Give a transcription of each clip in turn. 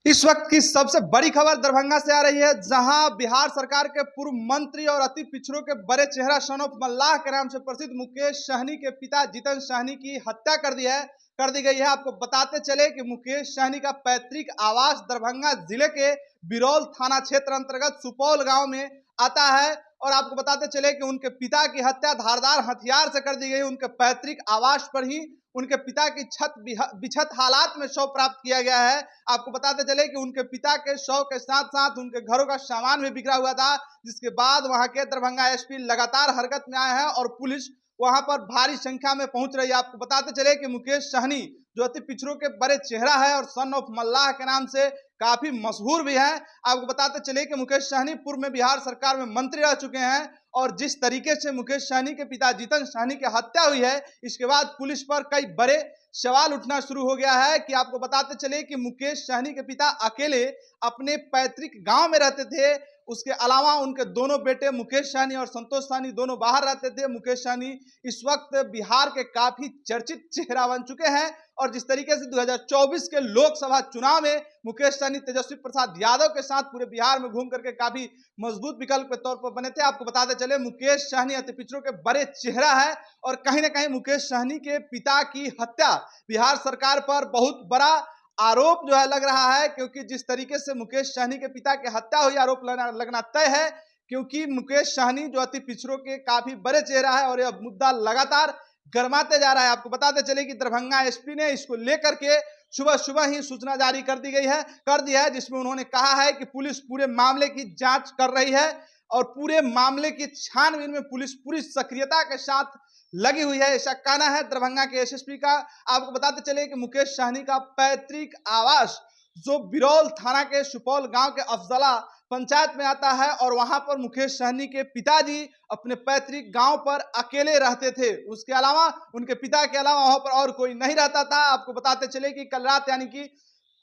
इस वक्त की सबसे बड़ी खबर दरभंगा से आ रही है, जहां बिहार सरकार के पूर्व मंत्री और अति पिछड़ों के बड़े चेहरा सन ऑफ मल्लाह के नाम से प्रसिद्ध मुकेश सहनी के पिता जितन सहनी की हत्या कर दी गई है। आपको बताते चले कि मुकेश सहनी का पैतृक आवास दरभंगा जिले के बिरौल थाना क्षेत्र अंतर्गत सुपौल गांव में आता है। और आपको बताते चले कि उनके पिता की हत्या धारदार हथियार से कर दी गई। उनके पैतृक आवास पर ही उनके पिता की छत बिछत हालात में शव प्राप्त किया गया है। आपको बताते चले कि उनके पिता के शव के साथ साथ उनके घरों का सामान भी बिखरा हुआ था, जिसके बाद वहां के दरभंगा एसपी लगातार हरकत में आए हैं और पुलिस वहां पर भारी संख्या में पहुंच रही है। आपको बताते चले कि मुकेश सहनी जो अति पिछड़ों के बड़े चेहरा है और सन ऑफ मल्लाह के नाम से काफी मशहूर भी है। आपको बताते चले कि मुकेश सहनी पूर्व में बिहार सरकार में मंत्री रह चुके हैं और जिस तरीके से मुकेश सहनी के पिता जितन सहनी की हत्या हुई है, इसके बाद पुलिस पर कई बड़े सवाल उठना शुरू हो गया है। कि आपको बताते चले कि मुकेश सहनी के पिता अकेले अपने पैतृक गांव में रहते थे। उसके अलावा उनके दोनों बेटे मुकेश सहनी और संतोष सहनी दोनों बाहर रहते थे। मुकेश सहनी इस वक्त बिहार के काफी चर्चित चेहरा बन चुके हैं और जिस तरीके से 2024 के लोकसभा चुनाव में मुकेश सहनी तेजस्वी प्रसाद यादव के साथ पूरे बिहार में घूम करके काफी मजबूत विकल्प के तौर पर बने थे। आपको बताते चले मुकेश सहनी अति पिछड़ों के बड़े चेहरा है और कहीं ना कहीं मुकेश सहनी के पिता की हत्या बिहार सरकार पर बहुत बड़ा आरोप जो है लग रहा है, क्योंकि जिस तरीके से मुकेश सहनी के पिता की हत्या हुई आरोप लगना तय है। क्योंकि मुकेश सहनी जो अति पिछड़ों के काफी बड़े चेहरा है और यह मुद्दा लगातार गरमाते जा रहा है। आपको बताते चले कि दरभंगा एसपी ने इसको लेकर के सुबह सुबह ही सूचना जारी कर दी है, जिसमें उन्होंने कहा है कि पुलिस पूरे मामले की जांच कर रही है और पूरे मामले की छानबीन में पुलिस पूरी सक्रियता के साथ लगी हुई है, ऐसा कहना है दरभंगा के एसएसपी का। आपको बताते चले कि मुकेश सहनी का पैतृक आवास जो बिरौल थाना के सुपौल गांव के अफजला पंचायत में आता है और वहां पर मुकेश सहनी के पिताजी अपने पैतृक गांव पर अकेले रहते थे। उसके अलावा उनके पिता के अलावा वहां पर और कोई नहीं रहता था। आपको बताते चले कि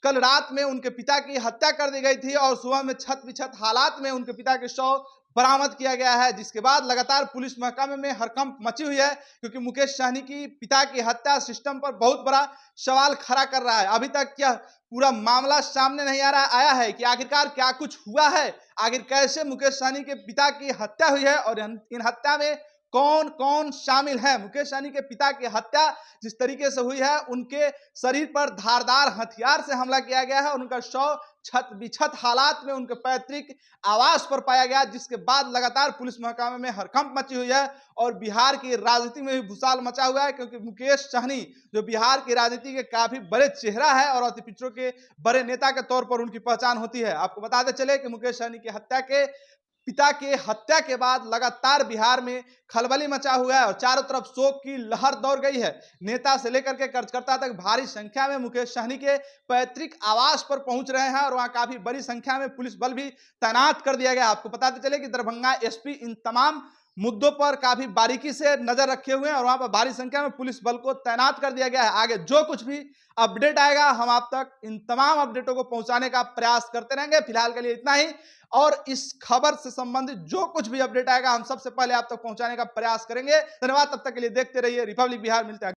कल रात में उनके पिता की हत्या कर दी गई थी और सुबह में छत बिछत हालात में उनके पिता के शव बरामद किया गया है, जिसके बाद लगातार पुलिस महकमे में हड़कंप मची हुई है। क्योंकि मुकेश सहनी की पिता की हत्या सिस्टम पर बहुत बड़ा सवाल खड़ा कर रहा है। अभी तक क्या पूरा मामला सामने नहीं आया है कि आखिरकार क्या कुछ हुआ है, आखिर कैसे मुकेश सहनी के पिता की हत्या हुई है और इन हत्या में कौन कौन शामिल है। मुकेश सहनी के पिता की हत्या जिस तरीके से हुई है, उनके शरीर पर धारदार हथियार से हमला किया गया है और उनका शव छत बिछत हालात में उनके पैतृक आवास पर पाया गया, जिसके बाद लगातार पुलिस महकमे में हड़कंप मची हुई है और बिहार की राजनीति में भी भूसाल मचा हुआ है। क्योंकि मुकेश सहनी जो बिहार की राजनीति के काफी बड़े चेहरा है और अति पिछड़ों के बड़े नेता के तौर पर उनकी पहचान होती है। आपको बताते चले कि मुकेश सहनी की पिता के हत्या के बाद लगातार बिहार में खलबली मचा हुआ है और चारों तरफ शोक की लहर दौड़ गई है। नेता से लेकर के कार्यकर्ता तक भारी संख्या में मुकेश सहनी के पैतृक आवास पर पहुंच रहे हैं और वहां काफी बड़ी संख्या में पुलिस बल भी तैनात कर दिया गया। आपको बताते चले कि दरभंगा एसपी इन तमाम मुद्दों पर काफी बारीकी से नजर रखे हुए हैं और वहां पर भारी संख्या में पुलिस बल को तैनात कर दिया गया है। आगे जो कुछ भी अपडेट आएगा हम आप तक इन तमाम अपडेटों को पहुंचाने का प्रयास करते रहेंगे। फिलहाल के लिए इतना ही और इस खबर से संबंधित जो कुछ भी अपडेट आएगा हम सबसे पहले आप तक पहुंचाने का प्रयास करेंगे। धन्यवाद, तब तक के लिए देखते रहिए रिपब्लिक बिहार। मिलते हैं।